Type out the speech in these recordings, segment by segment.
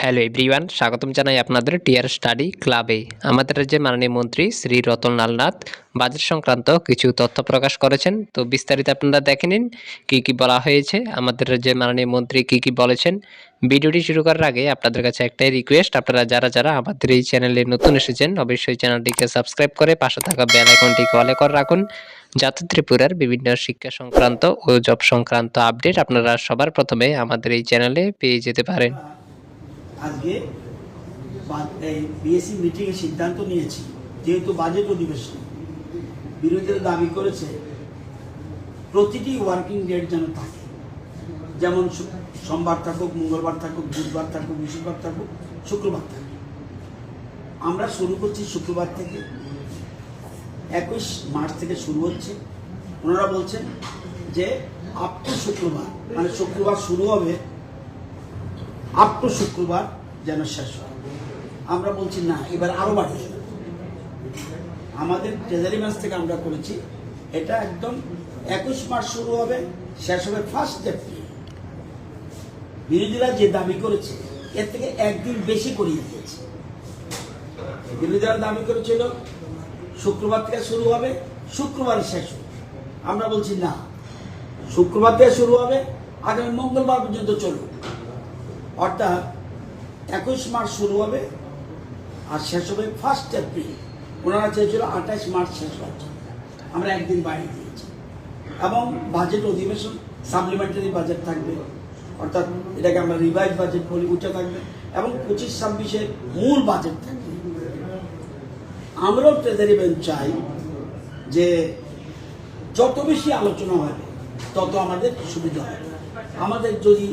Hello everyone, স্বাগতম জানাই আপনাদের টিআর স্টাডি ক্লাবে। আমাদের রাজ্যের মাননীয় মন্ত্রী শ্রী রতনলাল নাথ বাজেট সংক্রান্ত কিছু তথ্য প্রকাশ করেছেন। তো বিস্তারিত আপনারা দেখে নিন কী কী বলা হয়েছে, আমাদের রাজ্যের মাননীয় মন্ত্রী কী কী বলেছেন। ভিডিওটি শুরু করার আগে আপনাদের কাছে একটাই রিকোয়েস্ট, আপনারা যারা যারা আমাদের এই চ্যানেলে নতুন এসেছেন অবশ্যই চ্যানেলটিকে সাবস্ক্রাইব করে পাশে থাকা বেল আইকনটিকে অলে করে রাখুন, যাতে ত্রিপুরার বিভিন্ন শিক্ষা সংক্রান্ত ও জব সংক্রান্ত আপডেট আপনারা সবার প্রথমে আমাদের এই চ্যানেলে পেয়ে যেতে পারেন। আজকে বিএসসি মিটিংয়ে সিদ্ধান্ত নিয়েছি, যেহেতু বাজেট অধিবেশন, বিরোধীরা দাবি করেছে প্রতিটি ওয়ার্কিং ডেট যেন থাকে, যেমন সোমবার থাকুক, মঙ্গলবার থাকুক, বুধবার থাকুক, বৃহস্পতিবার থাকুক, শুক্রবার থাকুক। আমরা শুরু করছি শুক্রবার থেকে, 21 মার্চ থেকে শুরু হচ্ছে। ওনারা বলছেন যে আপ টু শুক্রবার, মানে শুক্রবার শুরু হবে আপ টু শুক্রবার যেন শেষ হয়। আমরা বলছি না, এবার আরো বাড়িয়ে আমাদের ট্রেজারি ম্যাচ থেকে আমরা করেছি, এটা একদম 21 মার্চ শুরু হবে, শেষ হবে 1 এপ্রিল। বিরোধীরা যে দাবি করেছে এর থেকে একদিন বেশি করিয়ে দিয়েছে। বিরোধীরা দাবি করেছিল শুক্রবার থেকে শুরু হবে, শুক্রবারে শেষ হবে। আমরা বলছি না, শুক্রবার থেকে শুরু হবে, আগামী মঙ্গলবার পর্যন্ত চলবে। অর্থাৎ 21 মার্চ শুরু হবে আর শেষ হবে 1 এপ্রিল। ওনারা চেয়েছিল 28 মার্চ শেষ হচ্ছে, আমরা একদিন বাড়িয়ে দিয়েছি। এবং বাজেট অধিবেশন সাপ্লিমেন্টারি বাজেট থাকবে, অর্থাৎ এটাকে আমরা রিভাইজ বাজেট বলি, উঠে থাকবে এবং 25-26-এর মূল বাজেট থাকবে। আমরাও ট্রেজারি বেঞ্চ চাই যে যত বেশি আলোচনা হবে তত আমাদের সুবিধা হবে। আমাদের যদি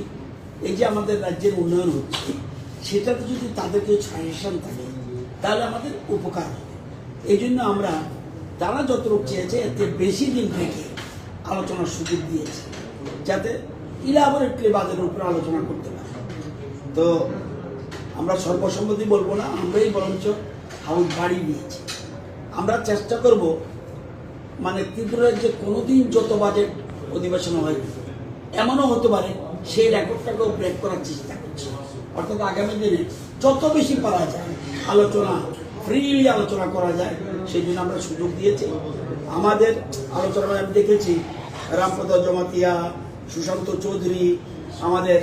এই যে আমাদের রাজ্যের উন্নয়ন হচ্ছে, সেটাতে যদি তাদের কেউ সাজেশন থাকে তাহলে আমাদের উপকার হবে। এই জন্য আমরা যারা যতটুকু চেয়েছে এতে বেশি দিন থেকে আলোচনার সুযোগ দিয়েছে, যাতে ইলাবোরেটলি বাজেটের উপরে আলোচনা করতে পারে। তো আমরা সর্বসম্মতি বলবো না, আমরাই বরঞ্চ হাউস বাড়িয়ে নিয়েছি। আমরা চেষ্টা করব, মানে ত্রিপুরার যে কোনোদিন যত বাজেট অধিবেশন হয় এমনও হতে পারে সেই রেকর্ডটাকেও ব্রেক করার চেষ্টা করছি। অর্থাৎ আগামী দিনে যত বেশি পারা যায় আলোচনা, ফ্রিলি আলোচনা করা যায়, সেই জন্য আমরা সুযোগ দিয়েছি। আমাদের আলোচনায় আমি দেখেছি রামপ্রসাদ জমাতিয়া, সুশান্ত চৌধুরী, আমাদের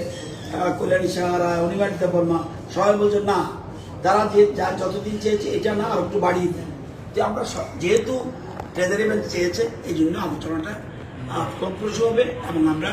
কল্যাণী সাহারা, অনিমানিত বর্মা সবাই বলছেন না, তারা যা যতদিন চেয়েছে এটা না আর একটু বাড়িয়ে দেন। যে আমরা যেহেতু ট্রেজারি বেঞ্চ চেয়েছে এই জন্য আলোচনাটা ফলপ্রসূ হবে এবং আমরা